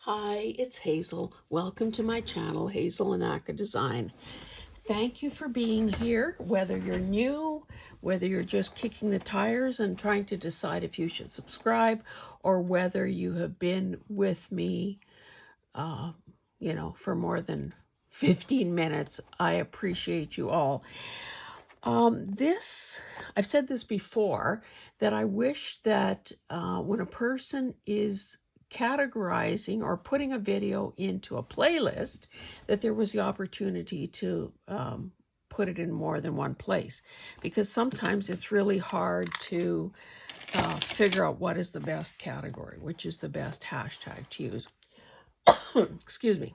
Hi, it's Hazel. Welcome to my channel, Hazel and Aka Design. Thank you for being here, whether you're new, whether you're just kicking the tires and trying to decide if you should subscribe, or whether you have been with me, for more than 15 minutes. I appreciate you all. I've said this before, that I wish that when a person is categorizing or putting a video into a playlist, that there was the opportunity to put it in more than one place, because sometimes it's really hard to figure out what is the best category, which is the best hashtag to use. Excuse me.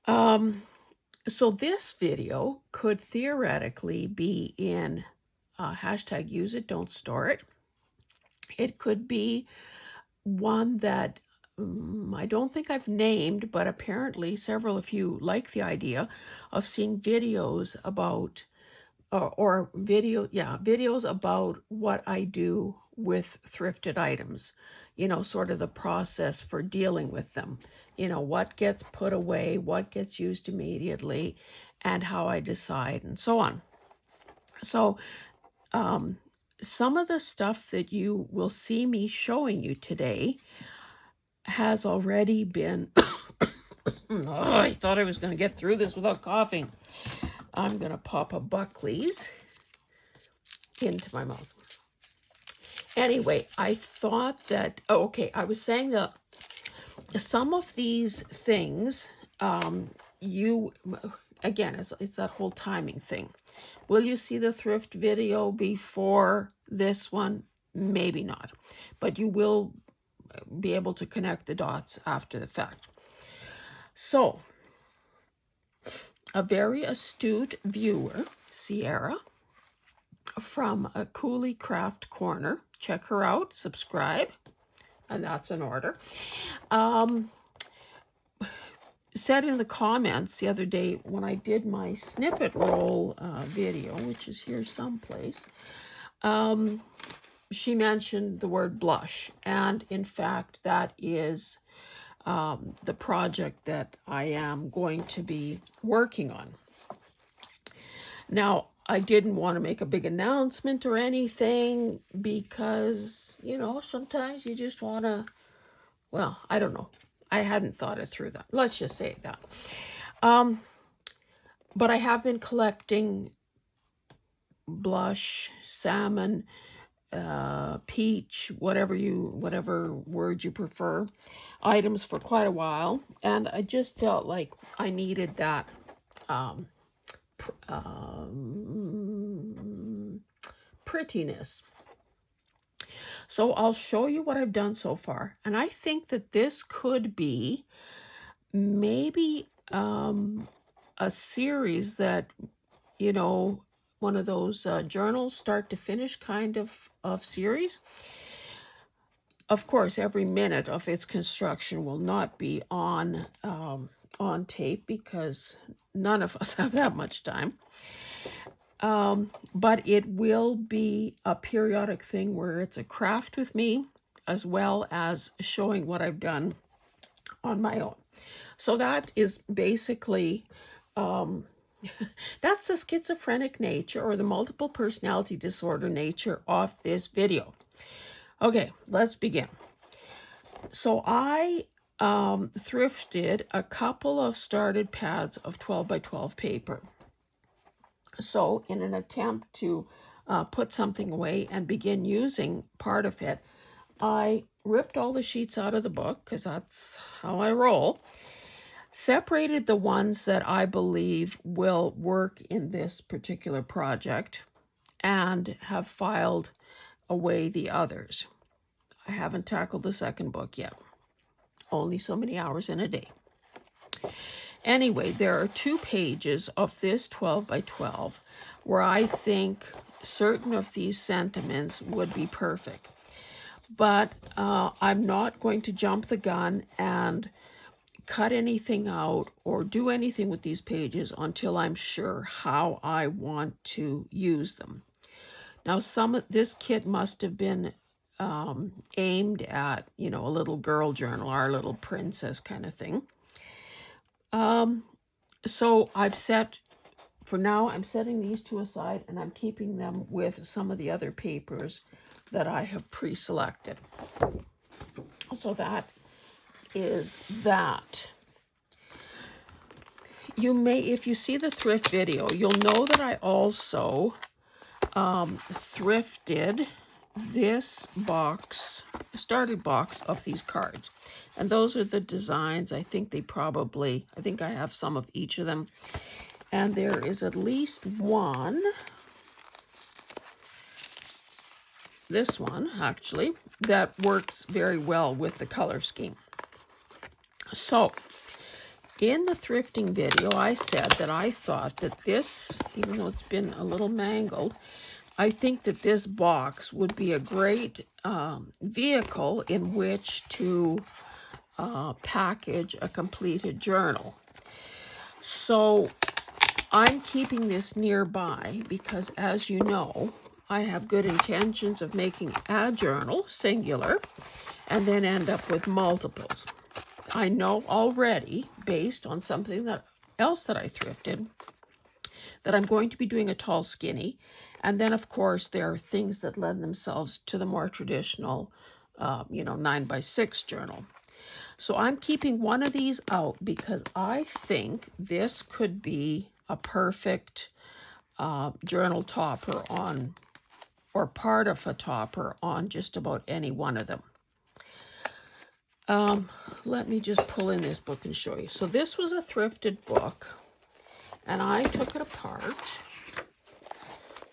So this video could theoretically be in hashtag use it, don't store it. It could be one that I don't think I've named, but apparently several of you like the idea of seeing videos about, videos about what I do with thrifted items, sort of the process for dealing with them, what gets put away, what gets used immediately, and how I decide, and so on. So some of the stuff that you will see me showing you today has already been I thought I was going to get through this without coughing. I'm going to pop a Buckley's into my mouth. Anyway, I thought that, I was saying that some of these things, again, it's that whole timing thing. Will you see the thrift video before this one? Maybe not, but you will be able to connect the dots after the fact. So, a very astute viewer, Sierra, from a Cooley Craft Corner, check her out, subscribe, and that's in order, said in the comments the other day when I did my snippet roll video, which is here someplace, she mentioned the word blush, and in fact that is the project that I am going to be working on. Now, I didn't want to make a big announcement or anything because, sometimes you just want to, well, I don't know. I hadn't thought it through that. Let's just say that. But I have been collecting blush, salmon, peach, whatever word you prefer, items for quite a while, and I just felt like I needed that prettiness. So I'll show you what I've done so far, and I think that this could be maybe a series that, one of those journals start to finish kind of series. Of course, every minute of its construction will not be on tape because none of us have that much time. But it will be a periodic thing where it's a craft with me, as well as showing what I've done on my own. So that is basically, that's the schizophrenic nature or the multiple personality disorder nature of this video. Okay, let's begin. So I thrifted a couple of started pads of 12 by 12 paper. So in an attempt to put something away and begin using part of it, I ripped all the sheets out of the book, because that's how I roll, separated the ones that I believe will work in this particular project, and have filed away the others. I haven't tackled the second book yet. Only so many hours in a day. Anyway, there are 2 pages of this 12 by 12 where I think certain of these sentiments would be perfect. But I'm not going to jump the gun and cut anything out or do anything with these pages until I'm sure how I want to use them. Now, this kit must have been aimed at, you know, a little girl journal, our little princess kind of thing. So I've set, for now, I'm setting these two aside, and I'm keeping them with some of the other papers that I have pre-selected. So that is that. You may, if you see the thrift video, you'll know that I also thrifted this box, started box of these cards. And those are the designs. I think I have some of each of them. And there is at least one, this one actually, that works very well with the color scheme. So in the thrifting video, I said that I thought that this, even though it's been a little mangled, I think that this box would be a great vehicle in which to package a completed journal. So I'm keeping this nearby because, as you know, I have good intentions of making a journal, singular, and then end up with multiples. I know already, based on something else that I thrifted, that I'm going to be doing a tall skinny. And then, of course, there are things that lend themselves to the more traditional, 9x6 journal. So I'm keeping one of these out because I think this could be a perfect journal topper on, or part of a topper on just about any one of them. Let me just pull in this book and show you. So this was a thrifted book, and I took it apart.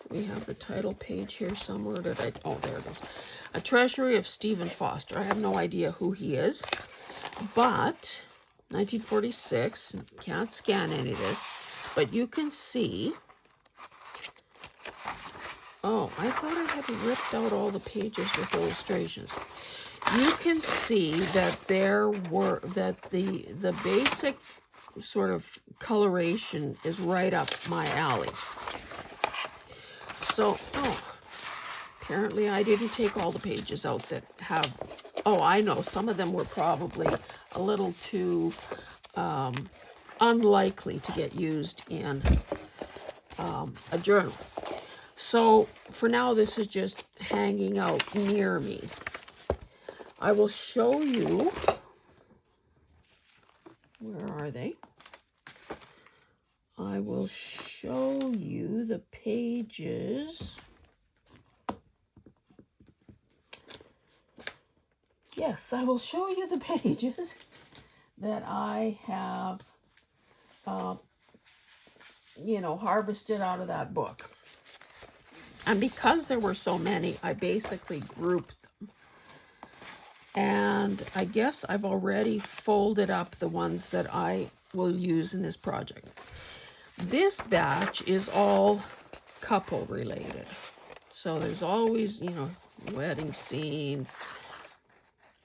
We have the title page here somewhere. Oh, there it is. A Treasury of Stephen Foster. I have no idea who he is, but 1946, can't scan any of this, but you can see, oh, I thought I had ripped out all the pages with illustrations. You can see that the basic sort of coloration is right up my alley. So, apparently I didn't take all the pages out that have, I know, some of them were probably a little too unlikely to get used in a journal. So, for now, this is just hanging out near me. I will show you, where are they? I will show you the pages. Yes, I will show you the pages that I have, harvested out of that book. And because there were so many, I basically grouped them. And I guess I've already folded up the ones that I will use in this project. This batch is all couple related. So there's always, wedding scene.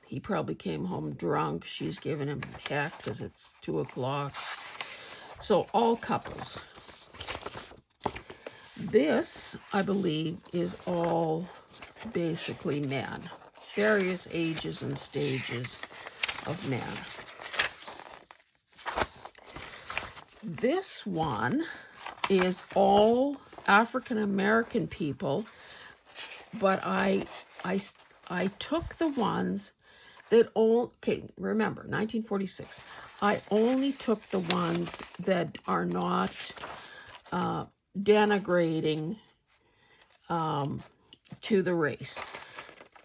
He probably came home drunk. She's giving him heck because it's 2 o'clock. So all couples. This, I believe, is all basically men. Various ages and stages of men. This one is all African American people, but I took the ones that remember, 1946. I only took the ones that are not denigrating to the race.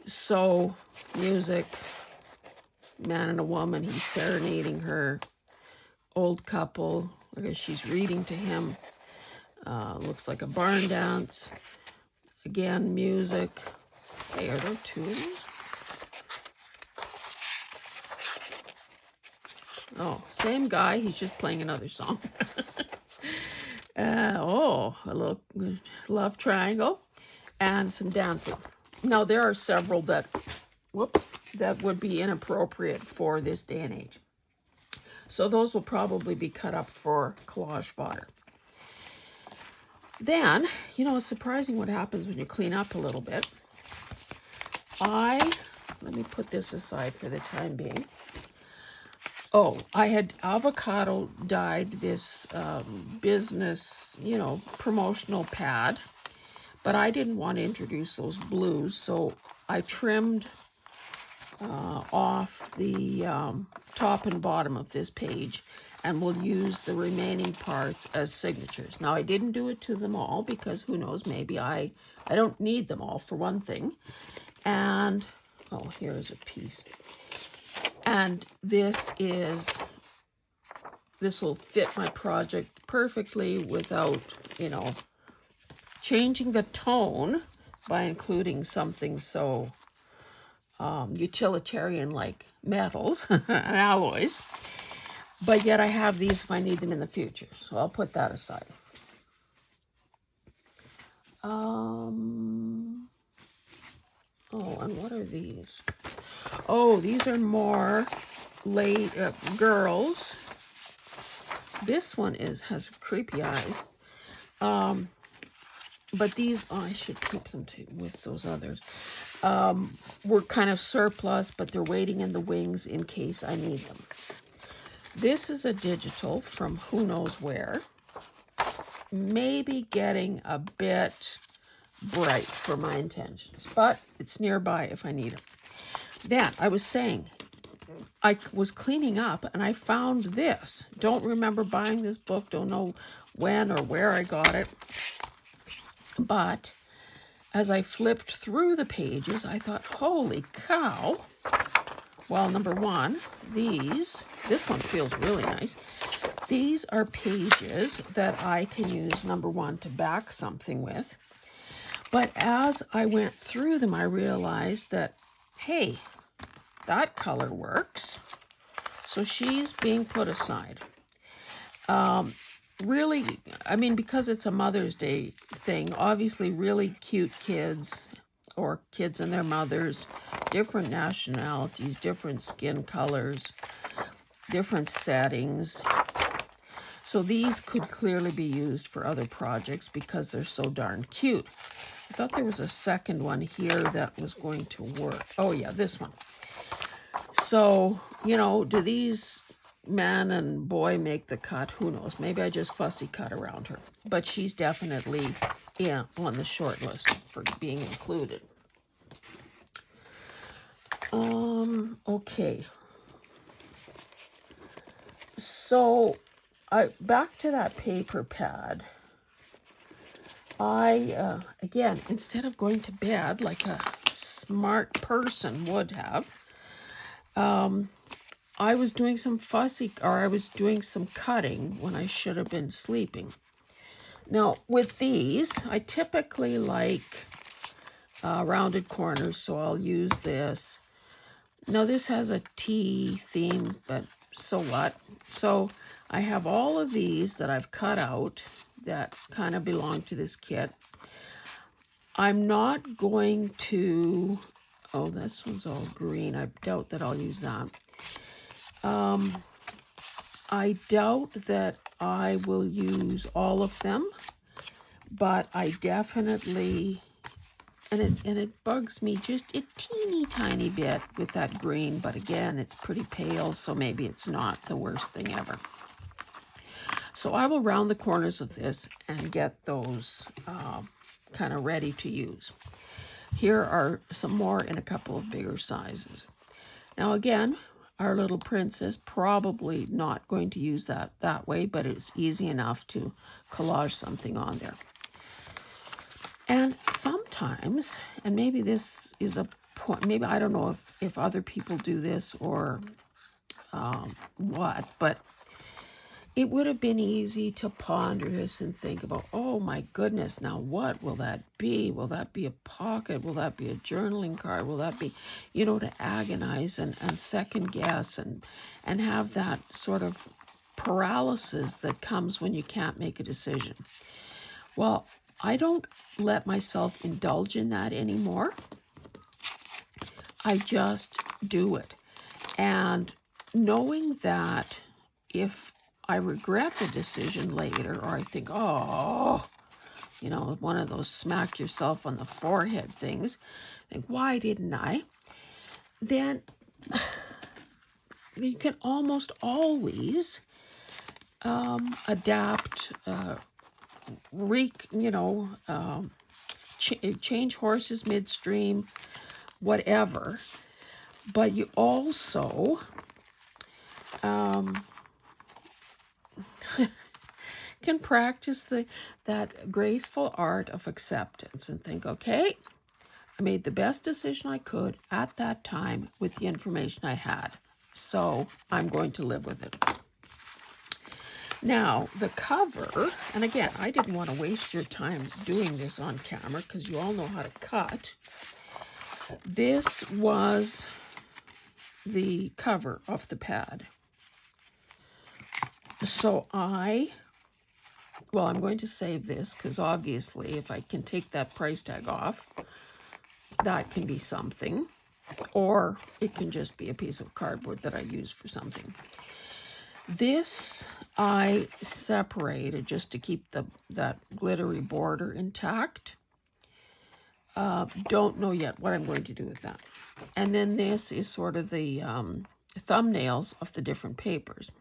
So, music, man and a woman, he's serenading her. Old couple, I guess she's reading to him. Looks like a barn dance. Again, music. Hey, are there 2 of these? Oh, same guy, he's just playing another song. A little love triangle and some dancing. Now, there are several that would be inappropriate for this day and age. So those will probably be cut up for collage fodder. Then, it's surprising what happens when you clean up a little bit. let me put this aside for the time being. Oh, I had avocado dyed this business, promotional pad, but I didn't want to introduce those blues, so I trimmed off the top and bottom of this page, and we'll use the remaining parts as signatures. Now, I didn't do it to them all because who knows, maybe I don't need them all for one thing. And, oh, here's a piece. And this will fit my project perfectly without, changing the tone by including something so utilitarian like metals and alloys. But yet I have these if I need them in the future, so I'll put that aside. Oh, and what are these? Oh, these are more girls. This one has creepy eyes. But these, I should keep them with those others. Were kind of surplus, but they're waiting in the wings in case I need them. This is a digital from who knows where. Maybe getting a bit bright for my intentions, but it's nearby if I need them. Then I was saying, I was cleaning up and I found this. Don't remember buying this book, don't know when or where I got it. But as I flipped through the pages, I thought, holy cow. Well, number one, this one feels really nice. These are pages that I can use, number one, to back something with. But as I went through them, I realized that, hey, that color works. So she's being put aside. Really, I mean, because it's a Mother's Day thing, obviously really cute kids or kids and their mothers, different nationalities, different skin colors, different settings. So these could clearly be used for other projects because they're so darn cute. I thought there was a second one here that was going to work. Oh yeah, this one. So, do these man and boy make the cut? Who knows? Maybe I just fussy cut around her. But she's definitely on the short list for being included. Okay. So, back to that paper pad. Again, instead of going to bed like a smart person would have, I was doing some I was doing some cutting when I should have been sleeping. Now, with these, I typically like rounded corners, so I'll use this. Now, this has a T theme, but so what? So I have all of these that I've cut out that kind of belong to this kit. I'm not going to... Oh, this one's all green. I doubt that I'll use that. I doubt that I will use all of them, but I definitely, and it bugs me just a teeny tiny bit with that green, but again, it's pretty pale, so maybe it's not the worst thing ever. So I will round the corners of this and get those kind of ready to use. Here are some more in a couple of bigger sizes. Now again, our little princess, probably not going to use that way, but it's easy enough to collage something on there. And sometimes, and maybe this is a point, maybe I don't know if other people do this or what, but it would have been easy to ponder this and think about, oh my goodness, now what will that be? Will that be a pocket? Will that be a journaling card? Will that be, to agonize and second guess and have that sort of paralysis that comes when you can't make a decision? Well, I don't let myself indulge in that anymore. I just do it. And knowing that if I regret the decision later, or I think, oh, you know, one of those smack yourself on the forehead things. Think, why didn't I? Then you can almost always adapt, change horses midstream, whatever. But you also can practice that graceful art of acceptance and think, okay, I made the best decision I could at that time with the information I had. So I'm going to live with it. Now, the cover, and again, I didn't want to waste your time doing this on camera because you all know how to cut. This was the cover of the pad. So I'm going to save this because obviously if I can take that price tag off, that can be something, or it can just be a piece of cardboard that I use for something. This I separated just to keep that glittery border intact. Don't know yet what I'm going to do with that. And then this is sort of the thumbnails of the different papers.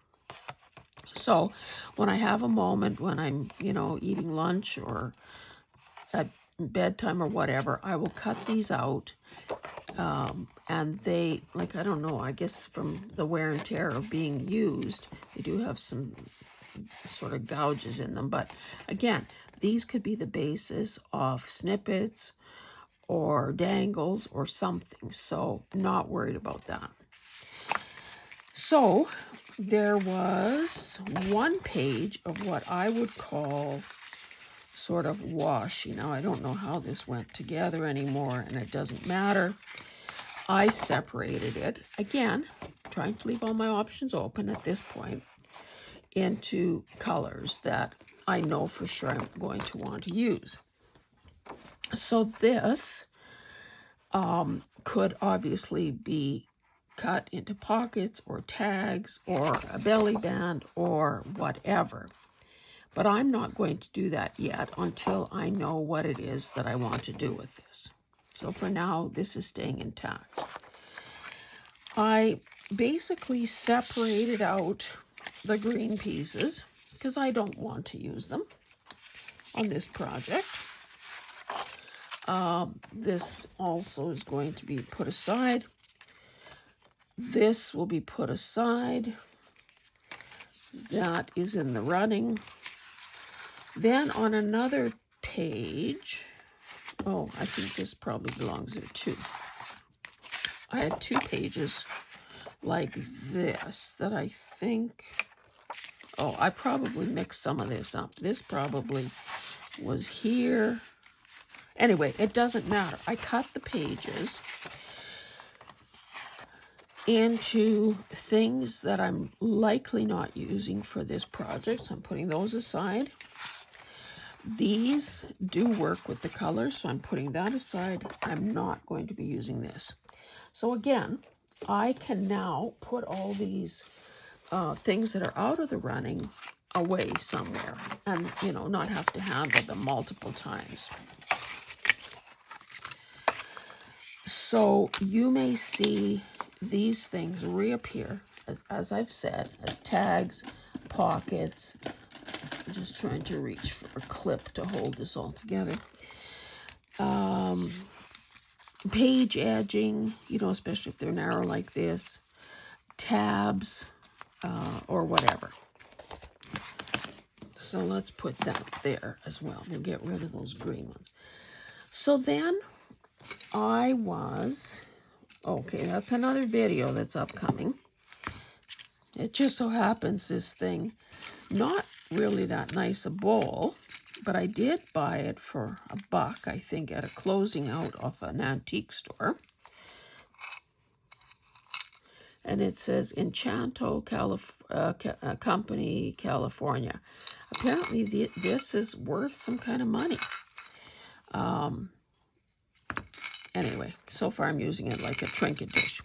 So when I have a moment, when I'm, eating lunch or at bedtime or whatever, I will cut these out. And they, I don't know, I guess from the wear and tear of being used, they do have some sort of gouges in them. But again, these could be the basis of snippets or dangles or something. So not worried about that. So there was one page of what I would call sort of washi. Now, I don't know how this went together anymore, and it doesn't matter. I separated it, again, trying to leave all my options open at this point, into colors that I know for sure I'm going to want to use. So this could obviously be cut into pockets or tags or a belly band or whatever. But I'm not going to do that yet until I know what it is that I want to do with this. So for now, this is staying intact. I basically separated out the green pieces because I don't want to use them on this project. This also is going to be put aside. This will be put aside. That is in the running. Then on another page, I think this probably belongs there too. I had 2 pages like this that I think, I probably mixed some of this up. This probably was here. Anyway, it doesn't matter. I cut the pages into things that I'm likely not using for this project, so I'm putting those aside. These do work with the colors, so I'm putting that aside. I'm not going to be using this. So again, I can now put all these things that are out of the running away somewhere and, not have to handle them multiple times. So you may see these things reappear, as I've said, as tags, pockets. I'm just trying to reach for a clip to hold this all together. Page edging, especially if they're narrow like this. Tabs, or whatever. So let's put that there as well. We'll get rid of those green ones. So then that's another video that's upcoming. It just so happens this thing, not really that nice a bowl, but I did buy it for $1, I think, at a closing out of an antique store. And it says Enchanto Company, California. Apparently this is worth some kind of money. Anyway, so far I'm using it like a trinket dish.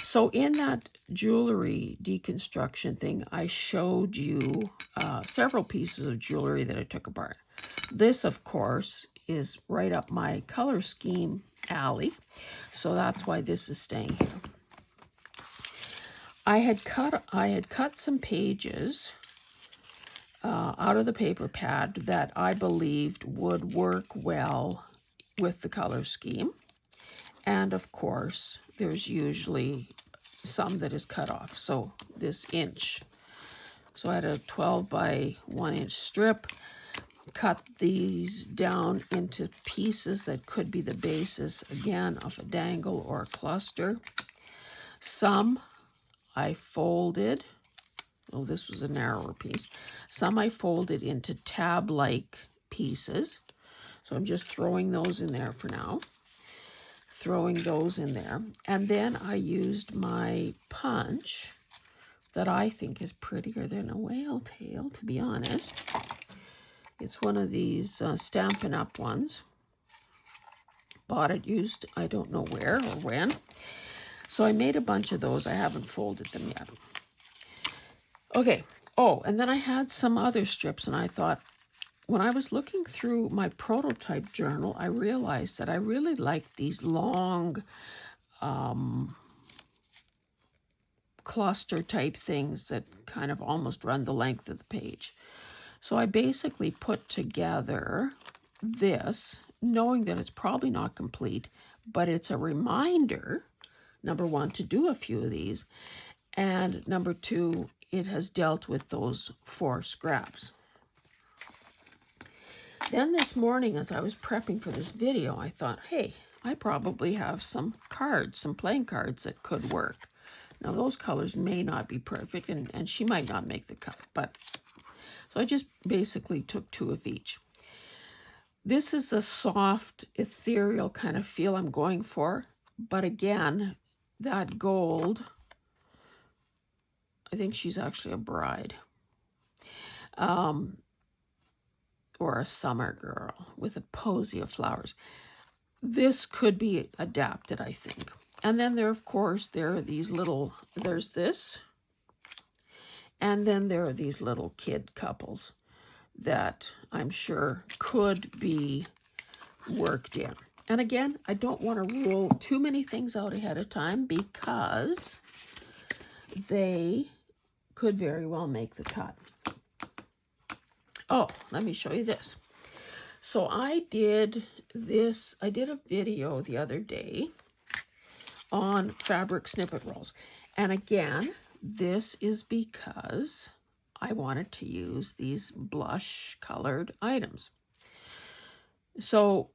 So in that jewelry deconstruction thing, I showed you several pieces of jewelry that I took apart. This, of course, is right up my color scheme alley, so that's why this is staying here. I had cut some pages out of the paper pad that I believed would work well with the color scheme. And of course, there's usually some that is cut off. So this inch. So I had a 12 by 1 inch strip, cut these down into pieces that could be the basis, again, of a dangle or a cluster. Some I folded. Oh, this was a narrower piece. Some I folded into tab-like pieces. So I'm just throwing those in there for now. Throwing those in there. And then I used my punch that I think is prettier than a whale tail, to be honest. It's one of these Stampin' Up! Ones. Bought it used, I don't know where or when. So I made a bunch of those. I haven't folded them yet. Okay. Oh, and then I had some other strips, and I thought, when I was looking through my prototype journal, I realized that I really liked these long cluster type things that kind of almost run the length of the page. So I basically put together this, knowing that it's probably not complete, but it's a reminder, number one, to do a few of these, and number two, it has dealt with those 4 scraps. Then this morning, as I was prepping for this video, I thought, hey, I probably have some cards, some playing cards that could work. Now, those colors may not be perfect, and she might not make the cut, but so I just basically took 2 of each. This is the soft, ethereal kind of feel I'm going for, but again, that gold, I think she's actually a bride. Or a summer girl with a posy of flowers. This could be adapted, I think. And then there, of course, there are these little, there's this, and then there are these little kid couples that I'm sure could be worked in. And again, I don't want to rule too many things out ahead of time because they could very well make the cut. Oh, let me show you this. So I did this, I did a video the other day on fabric snippet rolls. And again, this is because I wanted to use these blush colored items. So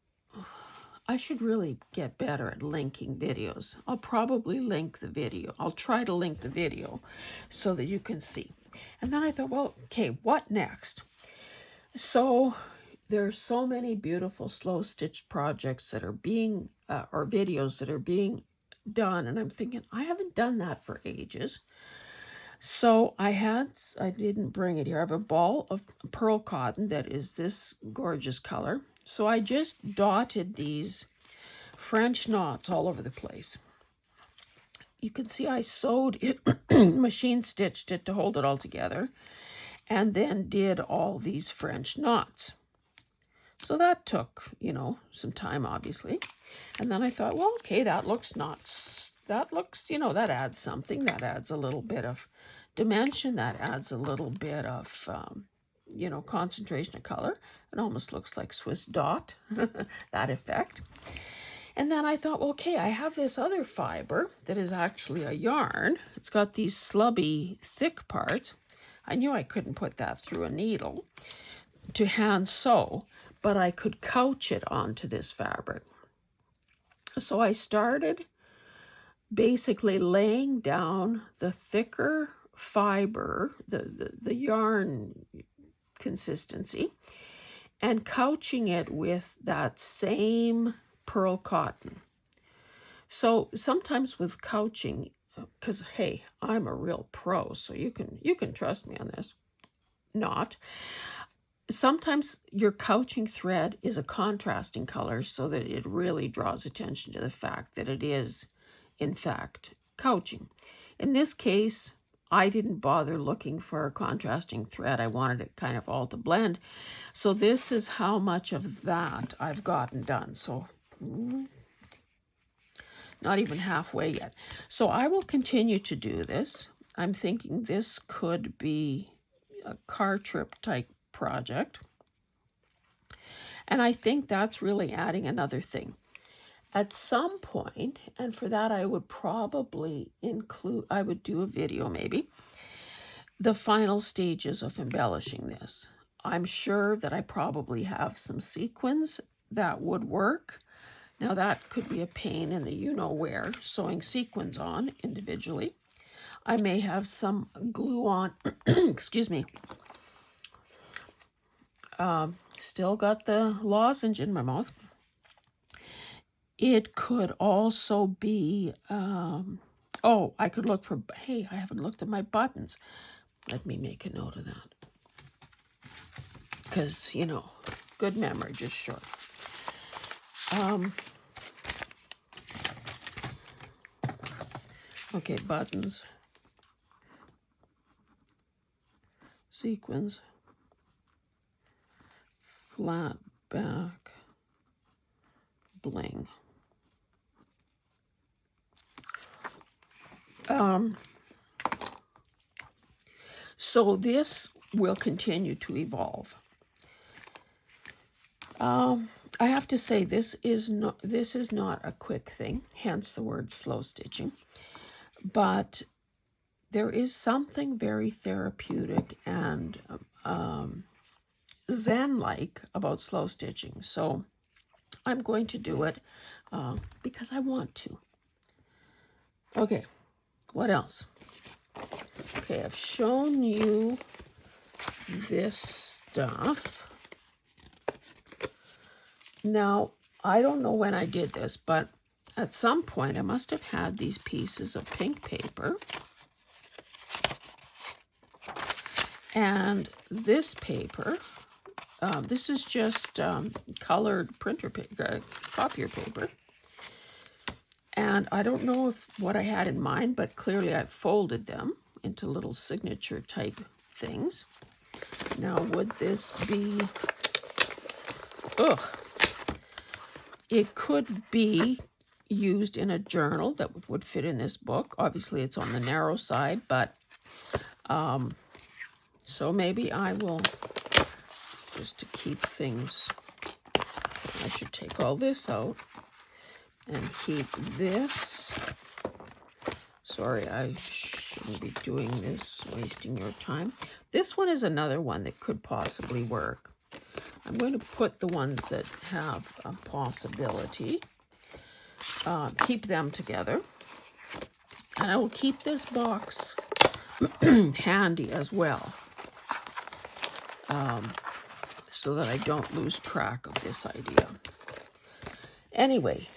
I should really get better at linking videos. I'll probably link the video. I'll try to link the video so that you can see. And then I thought, well, okay, what next? So there's so many beautiful slow stitch projects that are being, or videos that are being done. And I'm thinking, I haven't done that for ages. So I didn't bring it here. I have a ball of pearl cotton that is this gorgeous color. So I just dotted these French knots all over the place. You can see I sewed it, machine stitched it to hold it all together, and then did all these French knots. So that took, some time, obviously. And then I thought, well, okay, that looks that adds something. That adds a little bit of dimension. That adds a little bit of, concentration of color. It almost looks like Swiss dot, that effect. And then I thought, well, okay, I have this other fiber that is actually a yarn. It's got these slubby, thick parts. I knew I couldn't put that through a needle to hand sew, but I could couch it onto this fabric. So I started basically laying down the thicker fiber, the yarn consistency, and couching it with that same pearl cotton. So sometimes with couching, because hey, I'm a real pro, so you can trust me on this. Not. Sometimes your couching thread is a contrasting color so that it really draws attention to the fact that it is, in fact, couching. In this case, I didn't bother looking for a contrasting thread. I wanted it kind of all to blend. So this is how much of that I've gotten done. So not even halfway yet. So I will continue to do this. I'm thinking this could be a car trip type project. And I think that's really adding another thing. At some point, and for that I would probably I would do a video maybe, the final stages of embellishing this. I'm sure that I probably have some sequins that would work. Now that could be a pain in the you-know-where, sewing sequins on individually. I may have some glue on, excuse me. Still got the lozenge in my mouth. It could also be, oh, I could look for, hey, I haven't looked at my buttons. Let me make a note of that. Because, you know, good memory, just short. Okay, buttons. Sequins. Flat back. Bling. So this will continue to evolve. I have to say this is not a quick thing, hence the word slow stitching. But there is something very therapeutic and Zen-like about slow stitching. So I'm going to do it because I want to. Okay, what else? Okay, I've shown you this stuff. Now, I don't know when I did this, but at some point I must have had these pieces of pink paper. And this paper, this is just colored printer paper, copier paper. And I don't know what I had in mind, but clearly I folded them into little signature type things. Now, would this be, it could be used in a journal that would fit in this book. Obviously, it's on the narrow side, but so maybe I will, just to keep things, I should take all this out and keep this. Sorry, I shouldn't be doing this, wasting your time. This one is another one that could possibly work. I'm going to put the ones that have a possibility, keep them together. And I will keep this box handy as well, so that I don't lose track of this idea. Anyway,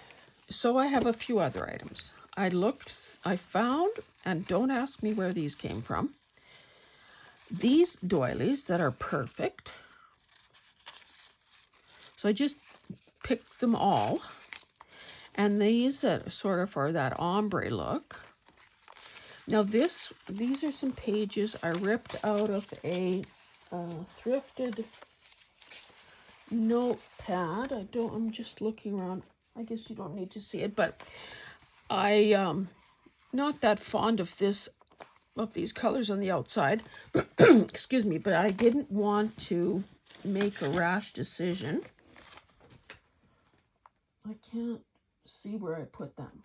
so I have a few other items. I found, and don't ask me where these came from, these doilies that are perfect. So I just picked them all. And these that sort of are that ombre look. Now these are some pages I ripped out of a thrifted notepad. I'm just looking around. I guess you don't need to see it, but I not that fond of these colors on the outside. Excuse me, but I didn't want to make a rash decision. I can't see where I put them.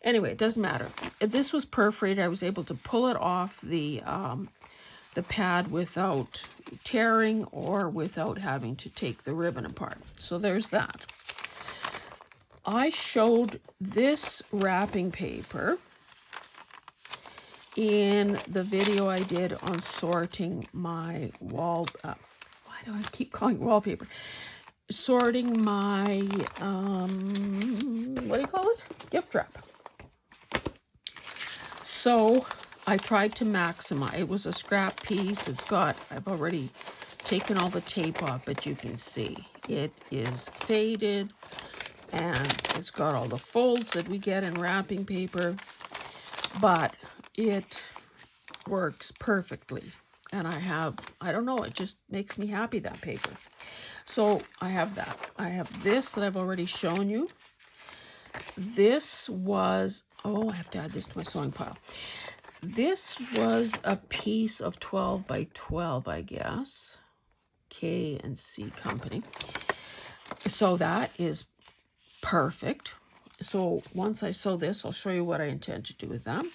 Anyway, it doesn't matter. This was perforated. I was able to pull it off the pad without tearing or without having to take the ribbon apart. So there's that. I showed this wrapping paper in the video I did on sorting my why do I keep calling it wallpaper? Sorting my, what do you call it? Gift wrap. So I tried to maximize. It was a scrap piece. I've already taken all the tape off, but you can see it is faded and it's got all the folds that we get in wrapping paper, but it works perfectly. And I don't know, it just makes me happy, that paper. So I have that. I have this that I've already shown you. This was, oh, I have to add this to my sewing pile. This was a piece of 12 by 12, I guess. K and C Company. So that is perfect. So once I sew this, I'll show you what I intend to do with them.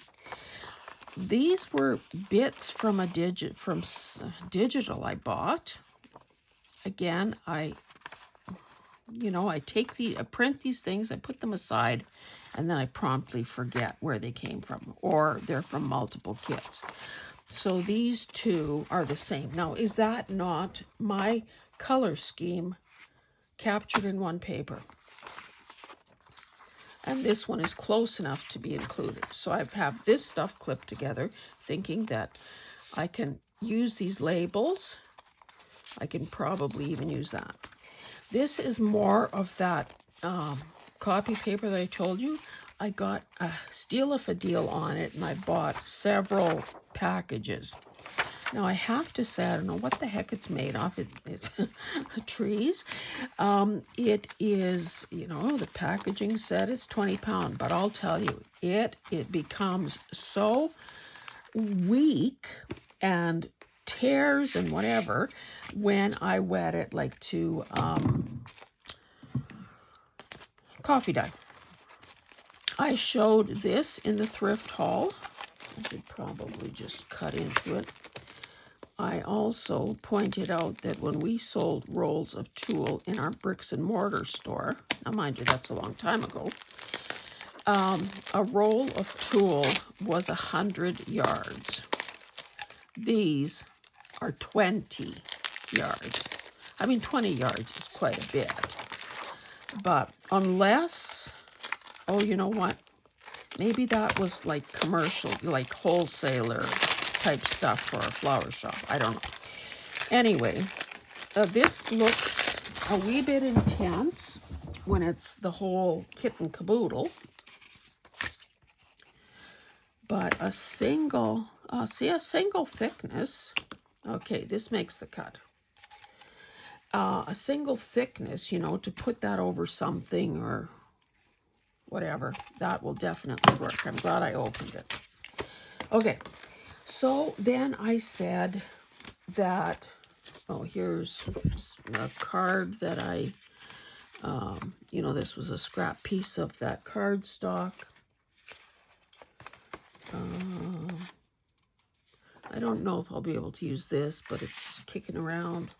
These were bits from a digital I bought. Again, I print these things, I put them aside, and then I promptly forget where they came from, or they're from multiple kits. So these two are the same. Now, is that not my color scheme captured in one paper? And this one is close enough to be included. So I have this stuff clipped together, thinking that I can use these labels. I can probably even use that. This is more of that copy paper that I told you. I got a steal if a deal on it, and I bought several packages. Now, I have to say, I don't know what the heck it's made of. It's trees. It is, the packaging said it's 20 pounds, but I'll tell you, it becomes so weak and tears and whatever when I wet it like to coffee dye. I showed this in the thrift haul. I should probably just cut into it. I also pointed out that when we sold rolls of tulle in our bricks and mortar store, now mind you, that's a long time ago, a roll of tulle was 100 yards. These are 20 yards. I mean, 20 yards is quite a bit. But unless, oh, you know what? Maybe that was like commercial, like wholesaler type stuff for a flower shop. I don't know. Anyway, this looks a wee bit intense when it's the whole kit and caboodle. But a single thickness. Okay, this makes the cut. A single thickness, to put that over something or whatever, that will definitely work. I'm glad I opened it. Okay, so then I said that, here's a card that I, this was a scrap piece of that cardstock. I don't know if I'll be able to use this, but it's kicking around.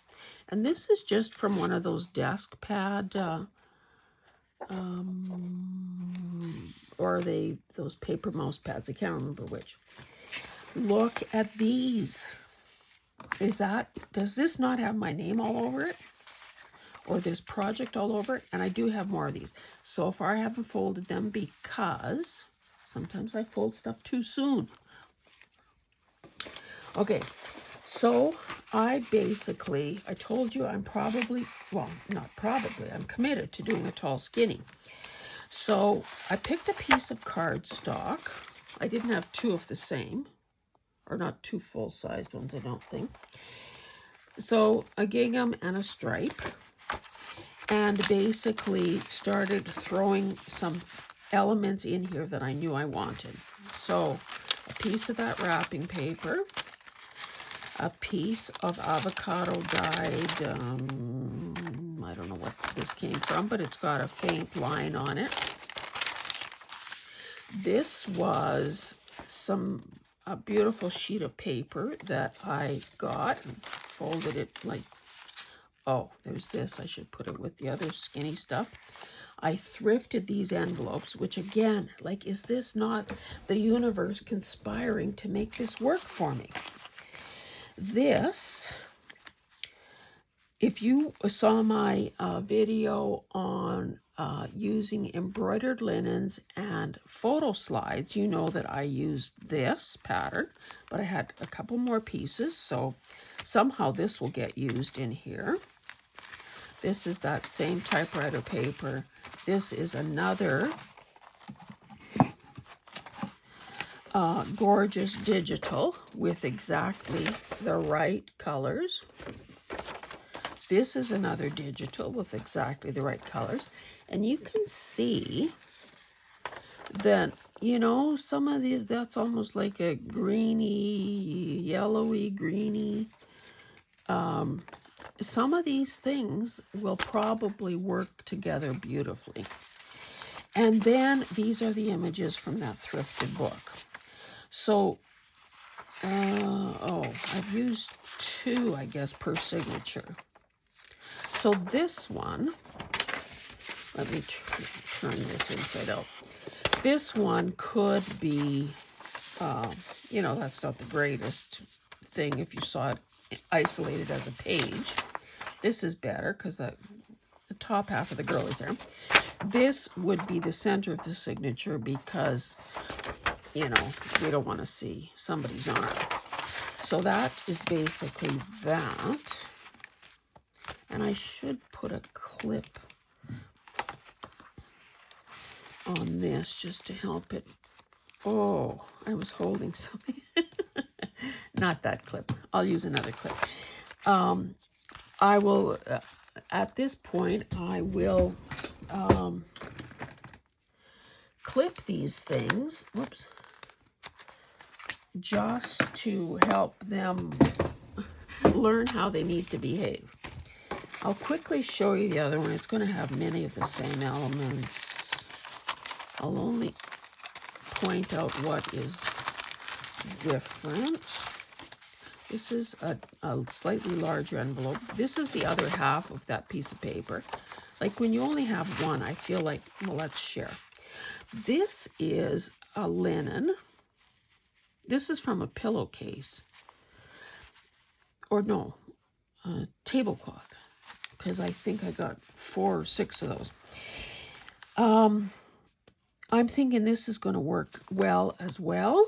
And this is just from one of those desk pad, or those paper mouse pads. I can't remember which. Look at these. Does this not have my name all over it? Or this project all over it? And I do have more of these. So far I haven't folded them because sometimes I fold stuff too soon. Okay, so I told you I'm I'm committed to doing a tall skinny. So I picked a piece of cardstock. I didn't have two of the same, or not two full-sized ones, I don't think. So a gingham and a stripe, and basically started throwing some elements in here that I knew I wanted. So a piece of that wrapping paper, a piece of avocado dyed, I don't know what this came from, but it's got a faint line on it. This was a beautiful sheet of paper that I got and folded it like, oh, there's this. I should put it with the other skinny stuff. I thrifted these envelopes, which again, is this not the universe conspiring to make this work for me? This, if you saw my video on using embroidered linens and photo slides, you know that I used this pattern, but I had a couple more pieces, so somehow this will get used in here. This is that same typewriter paper. This is another gorgeous digital with exactly the right colors. This is another digital with exactly the right colors. And you can see that, you know, some of these, that's almost like a greeny, yellowy, greeny. Some of these things will probably work together beautifully. And then these are the images from that thrifted book. So, I've used 2, I guess, per signature. So this one, let me turn this inside out. This one could be, you know, that's not the greatest thing if you saw it isolated as a page. This is better because the top half of the girl is there. This would be the center of the signature because, you know, we don't want to see somebody's arm. So that is basically that. And I should put a clip on this just to help it. Oh, I was holding something. Not that clip. I'll use another clip. I will, at this point, I will clip these things. Whoops. Just to help them learn how they need to behave. I'll quickly show you the other one. It's going to have many of the same elements. I'll only point out what is different. This is a slightly larger envelope. This is the other half of that piece of paper. Like when you only have one, I feel like, well, let's share. This is a linen. This is from a pillowcase. Or no, a tablecloth. Because I think I got 4 or 6 of those. I'm thinking this is going to work well as well.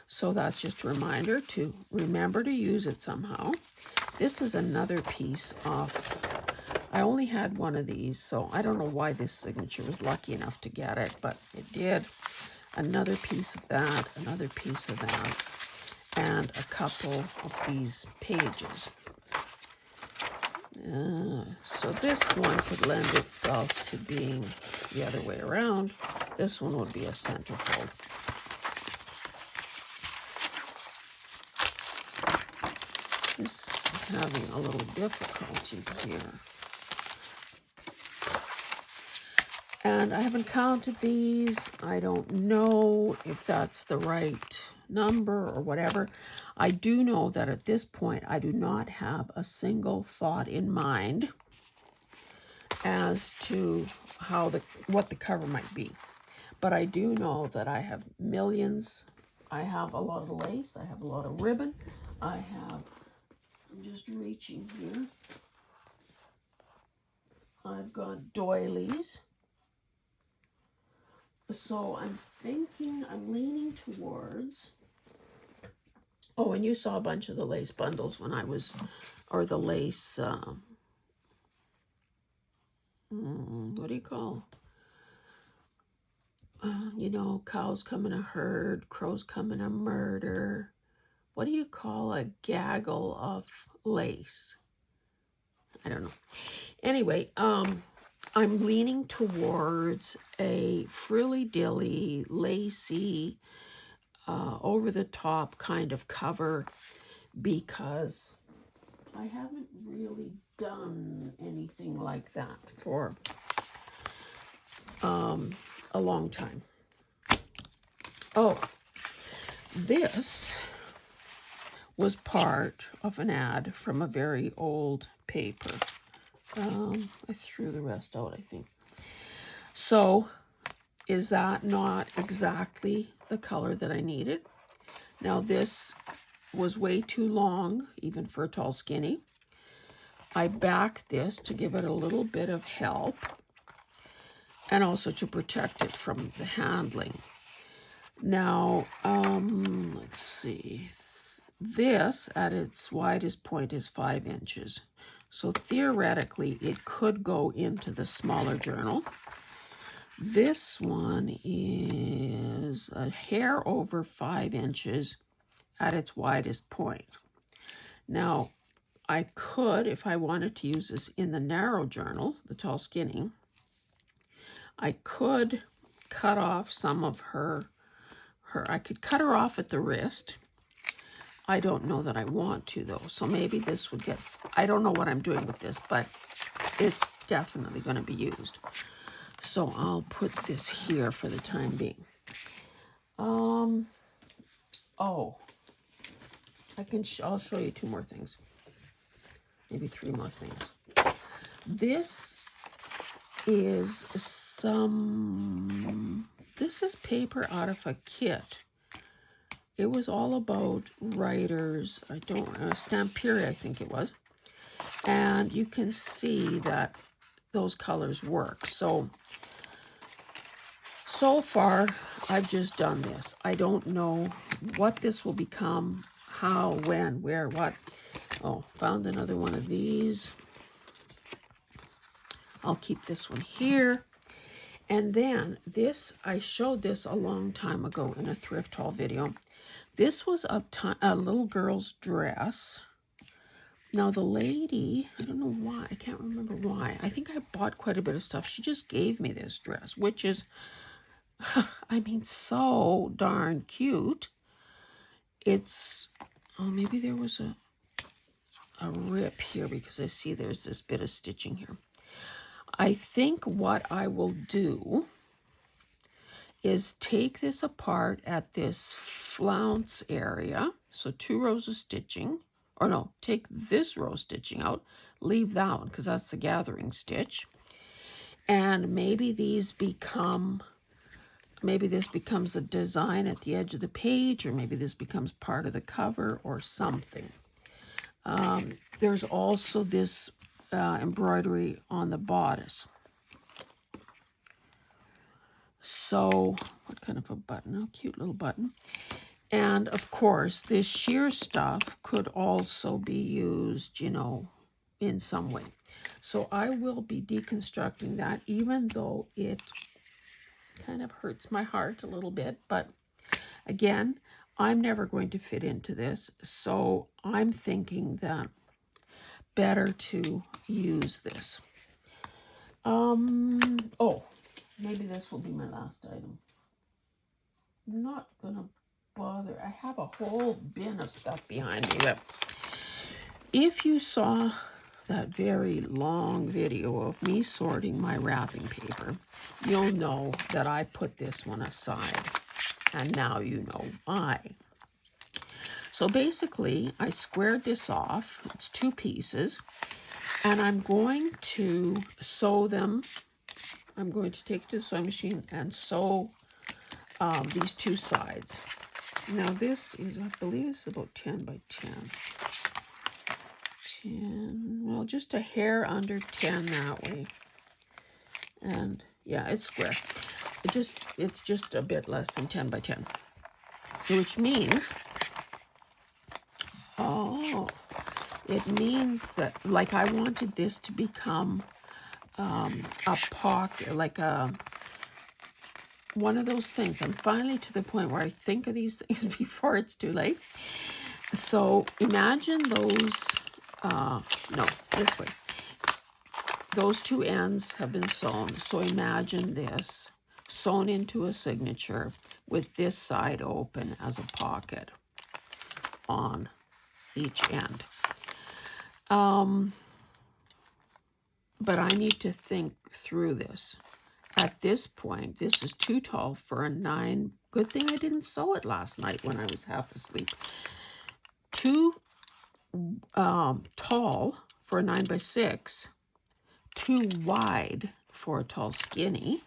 So that's just a reminder to remember to use it somehow. This is another piece of, I only had one of these, so I don't know why this signature was lucky enough to get it, but it did. Another piece of that, another piece of that, and a couple of these pages. So this one could lend itself to being the other way around. This one would be a centerfold. This is having a little difficulty here. And I haven't counted these. I don't know if that's the right number or whatever. I do know that at this point, I do not have a single thought in mind as to how what the cover might be. But I do know that I have millions. I have a lot of lace. I have a lot of ribbon. I'm just reaching here. I've got doilies. So I'm thinking, I'm leaning towards, oh, and you saw a bunch of the lace bundles when I was, or the lace, what do you call? You know, cows come in a herd, crows come in a murder. What do you call a gaggle of lace? I don't know. Anyway, I'm leaning towards a frilly-dilly, lacy, over-the-top kind of cover because I haven't really done anything like that for a long time. Oh, this was part of an ad from a very old paper. I threw the rest out, I think. So, is that not exactly the color that I needed? Now, this was way too long, even for a tall skinny. I backed this to give it a little bit of help and also to protect it from the handling. Now, let's see. This, at its widest point, is 5 inches. So theoretically, it could go into the smaller journal. This one is a hair over 5 inches at its widest point. Now, I could, if I wanted to use this in the narrow journal, the tall skinny, I could cut off some of I could cut her off at the wrist. I don't know that I want to, though, so maybe this would get, I don't know what I'm doing with this, but it's definitely going to be used. So I'll put this here for the time being. Oh, I'll show you 2 more things. Maybe 3 more things. This is this is paper out of a kit. It was all about writers, Stamperi, I think it was. And you can see that those colors work. So far, I've just done this. I don't know what this will become, how, when, where, what. Oh, found another one of these. I'll keep this one here. And then this, I showed this a long time ago in a thrift haul video. This was a little girl's dress. Now the lady, I don't know why, I can't remember why. I think I bought quite a bit of stuff. She just gave me this dress, which is, I mean, so darn cute. It's, oh, maybe there was a rip here because I see there's this bit of stitching here. I think what I will do is take this apart at this flounce area. So 2 rows of stitching, or no, take this row of stitching out, leave that one because that's the gathering stitch. And maybe this becomes a design at the edge of the page, or maybe this becomes part of the cover or something. There's also this embroidery on the bodice. So, what kind of a button? Oh, cute little button. And of course, this sheer stuff could also be used, you know, in some way. So I will be deconstructing that, even though it kind of hurts my heart a little bit. But again, I'm never going to fit into this. So I'm thinking that better to use this. Oh, maybe this will be my last item. I'm not gonna bother. I have a whole bin of stuff behind me, but if you saw that very long video of me sorting my wrapping paper, you'll know that I put this one aside, and now you know why. So basically, I squared this off. It's 2 pieces, and I'm going to sew them. I'm going to take it to the sewing machine and sew these 2 sides. Now this is, I believe this is about 10 by 10. 10, well, just a hair under 10 that way. And yeah, it's square. It's just a bit less than 10 by 10. Which means, it means that, like, I wanted this to become a pocket, like one of those things. I'm finally to the point where I think of these things before it's too late. So imagine those, no, this way. Those 2 ends have been sewn. So imagine this sewn into a signature with this side open as a pocket on each end. But I need to think through this. At this point, this is too tall for a 9. Good thing I didn't sew it last night when I was half asleep. Too tall for a 9 by 6. Too wide for a tall skinny.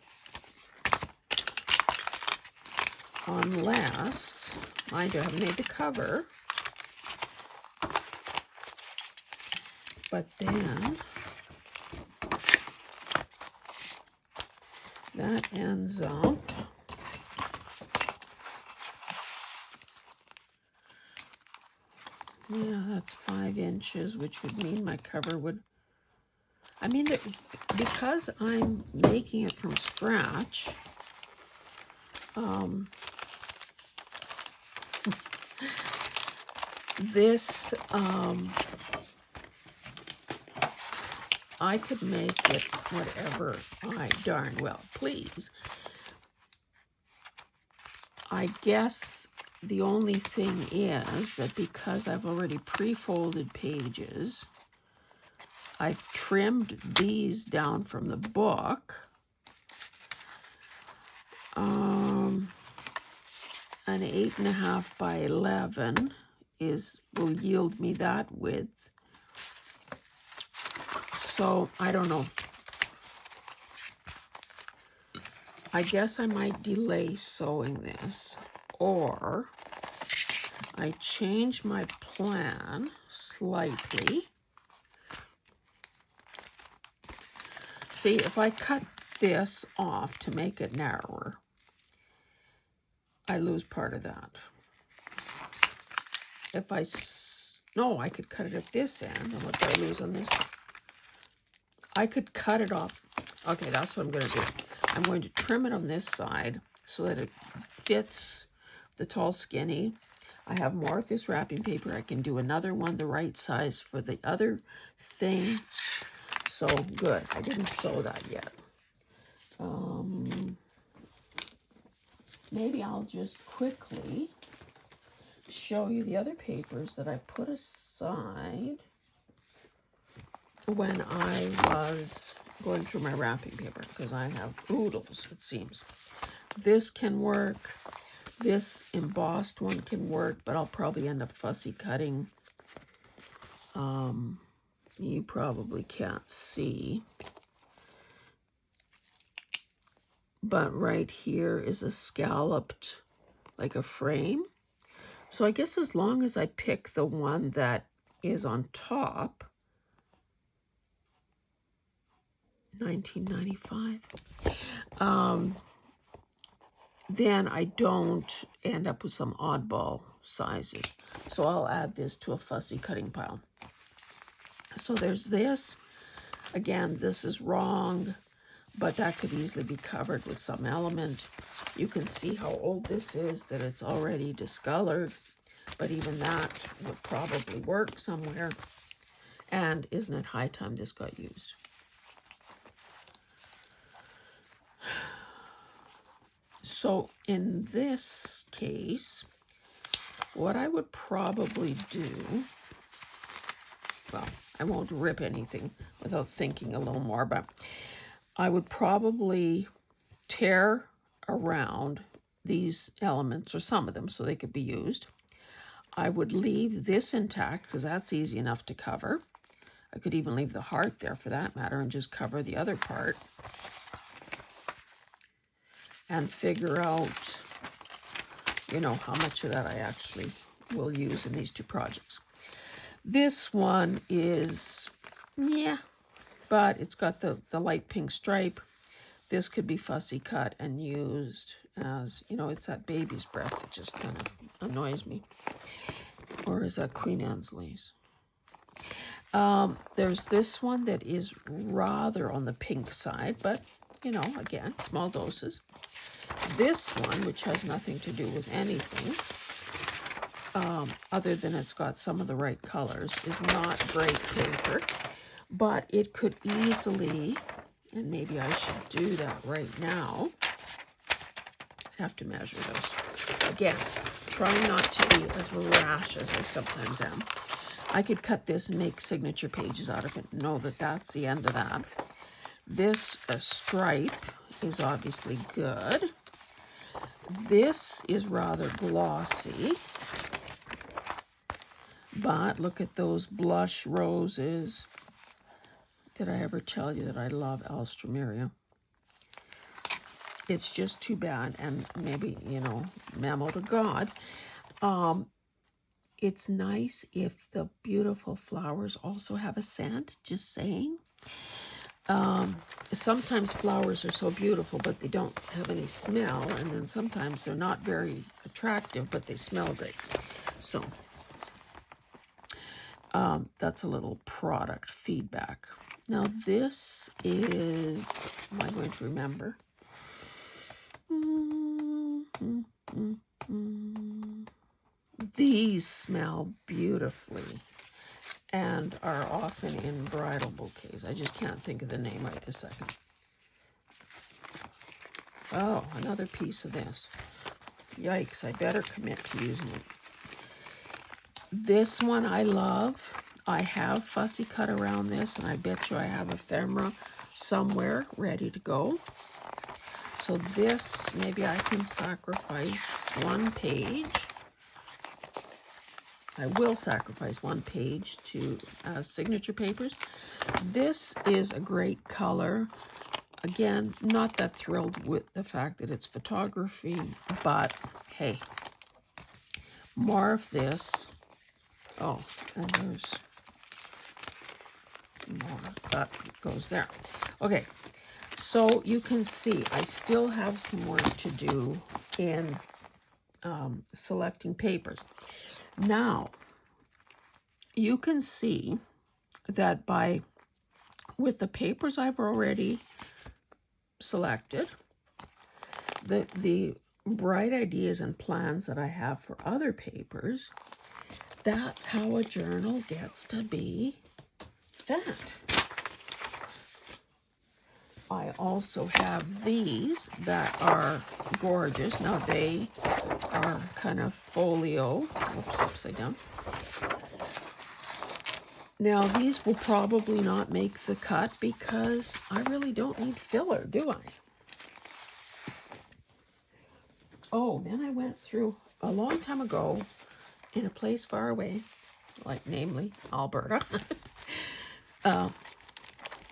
Unless, mind you, I haven't made the cover. But then that ends up, yeah, that's 5 inches, which would mean my cover would I mean, because I'm making it from scratch, this, I could make it whatever I darn well please. I guess the only thing is that because I've already pre-folded pages, I've trimmed these down from the book. An 8.5 by 11 will yield me that width. So I don't know. I guess I might delay sewing this, or I change my plan slightly. See, if I cut this off to make it narrower, I lose part of that. If no, I could cut it at this end, and what do I lose on this? I could cut it off. Okay, that's what I'm going to do. I'm going to trim it on this side so that it fits the tall skinny. I have more of this wrapping paper. I can do another one the right size for the other thing. So good. I didn't sew that yet. Maybe I'll just quickly show you the other papers that I put aside when I was going through my wrapping paper, because I have oodles, it seems. This can work. This embossed one can work, but I'll probably end up fussy cutting. You probably can't see. But right here is a scalloped, like a frame. So I guess as long as I pick the one that is on top, 1995, then I don't end up with some oddball sizes. So I'll add this to a fussy cutting pile. So there's this. Again, this is wrong, but that could easily be covered with some element. You can see how old this is, that it's already discolored, but even that would probably work somewhere. And isn't it high time this got used? So in this case, what I would probably do, well, I won't rip anything without thinking a little more, but I would probably tear around these elements, or some of them, so they could be used. I would leave this intact, because that's easy enough to cover. I could even leave the heart there for that matter and just cover the other part. And figure out, you know, how much of that I actually will use in these two projects. This one is, yeah, but it's got the light pink stripe. This could be fussy cut and used as, you know, it's that baby's breath that just kind of annoys me. Or is that Queen Anne's lace? There's this one that is rather on the pink side, but, you know, again, small doses. This one, which has nothing to do with anything, other than it's got some of the right colors, is not great paper, but it could easily, and maybe I should do that right now. I have to measure those. Again, trying not to be as rash as I sometimes am. I could cut this and make signature pages out of it and know that that's the end of that. This stripe is obviously good. This is rather glossy, but look at those blush roses. Did I ever tell you that I love Alstroemeria? It's just too bad, and maybe, you know, memo to God. It's nice if the beautiful flowers also have a scent, just saying. Sometimes flowers are so beautiful, but they don't have any smell, and then sometimes they're not very attractive, but they smell great. So That's a little product feedback. Now this is, am I going to remember? These smell beautifully and are often in bridal bouquets. I just can't think of the name right this second. Oh, another piece of this. Yikes, I better commit to using it. This one I love. I have fussy cut around this, and I bet you I have ephemera somewhere ready to go. So this, maybe I can sacrifice one page. I will sacrifice one page to signature papers. This is a great color. Again, not that thrilled with the fact that it's photography, but hey, more of this. Oh, and there's more. That goes there. Okay, so you can see I still have some work to do in selecting papers. Now, you can see that with the papers I've already selected, the bright ideas and plans that I have for other papers, that's how a journal gets to be that. I also have these that are gorgeous. Now they are kind of folio. Oops, upside down. Now these will probably not make the cut because I really don't need filler, do I? Oh, then I went through a long time ago in a place far away, like namely Alberta,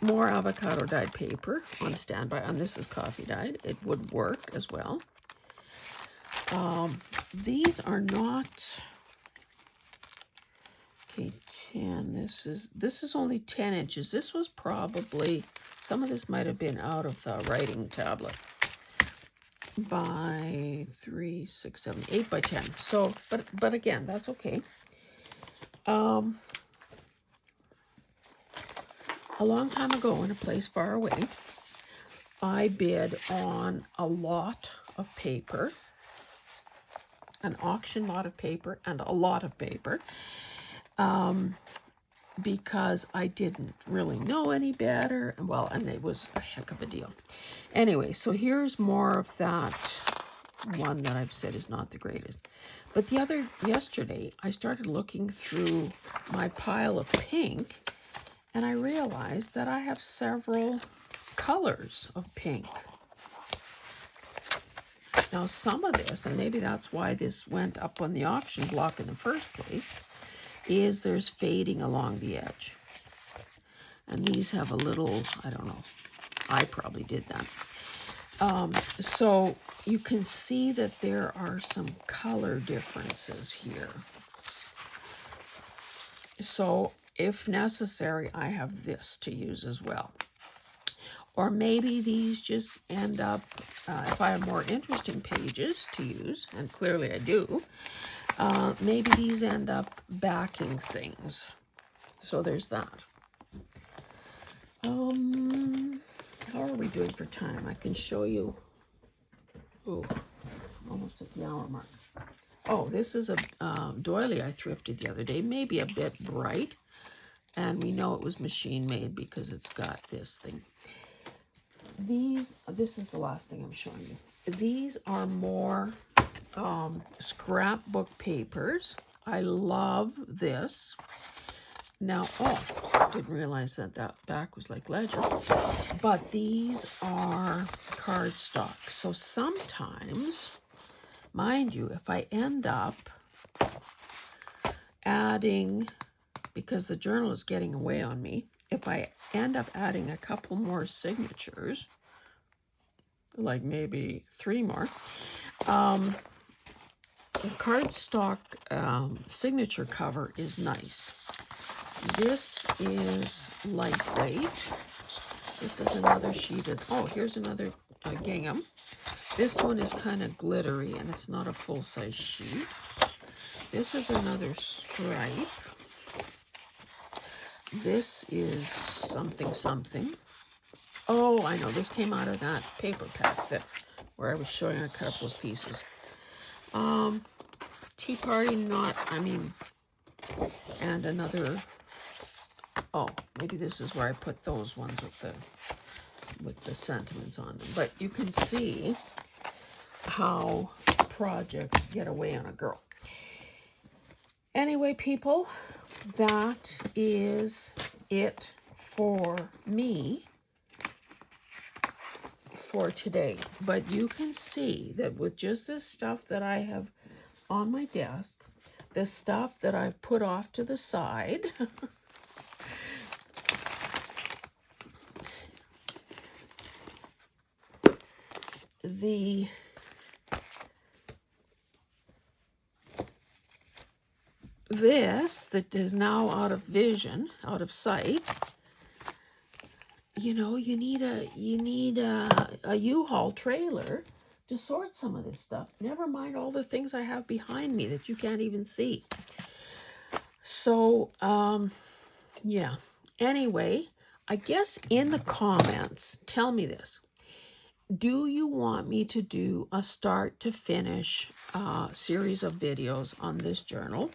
more avocado dyed paper on standby, and this is coffee dyed. It would work as well. These are not, okay, 10, this is only 10 inches. This was probably, some of this might have been out of the writing tablet, by 3, 6, 7, 8 by 10. So, but again, that's okay. A long time ago in a place far away, I bid on a lot of paper, an auction lot of paper and a lot of paper, because I didn't really know any better. Well, and it was a heck of a deal. Anyway, so here's more of that one that I've said is not the greatest. But yesterday, I started looking through my pile of pink, and I realized that I have several colors of pink. Now, some of this, and maybe that's why this went up on the auction block in the first place, is there's fading along the edge. And these have a little, I don't know, I probably did that. So you can see that there are some color differences here. So if necessary, I have this to use as well. Or maybe these just end up, if I have more interesting pages to use, and clearly I do, maybe these end up backing things. So there's that. How are we doing for time? I can show you. Oh, almost at the hour mark. Oh, this is a doily I thrifted the other day, maybe a bit bright. And we know it was machine made because it's got this thing. This is the last thing I'm showing you. These are more scrapbook papers. I love this. Now, oh, didn't realize that back was like ledger. But these are cardstock. So sometimes, mind you, if I end up adding, because the journal is getting away on me, if I end up adding a couple more signatures, like maybe 3 more, the cardstock signature cover is nice. This is lightweight. This is another sheet of, oh, here's another gingham. This one is kind of glittery and it's not a full-size sheet. This is another stripe. this is something something. Oh, I know, this came out of that paper pack that where I was showing I cut up those pieces. Tea Party Not, and another, oh, maybe this is where I put those ones with the sentiments on them. But you can see how projects get away on a girl. Anyway, people, that is it for me for today. But you can see that with just this stuff that I have on my desk, the stuff that I've put off to the side, this that is now out of vision, out of sight, you know, you need a U-Haul trailer to sort some of this stuff. Never mind all the things I have behind me that you can't even see. So, yeah. Anyway, I guess in the comments, tell me this. Do you want me to do a start to finish series of videos on this journal?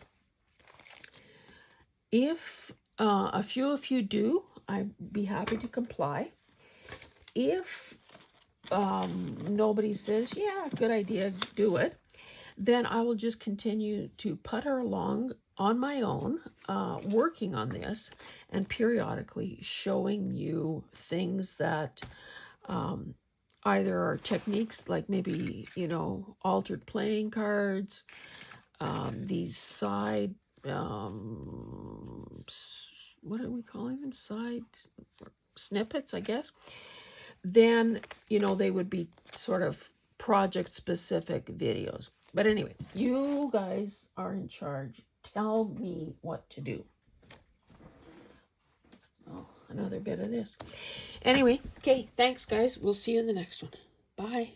If a few of you do, I'd be happy to comply. If nobody says, yeah, good idea, do it, then I will just continue to putter along on my own, working on this and periodically showing you things that either are techniques like maybe, you know, altered playing cards, these side, what are we calling them? Side snippets, I guess. Then, you know, they would be sort of project-specific videos. But anyway, you guys are in charge. Tell me what to do. Oh, another bit of this. Anyway, okay, thanks, guys. We'll see you in the next one. Bye.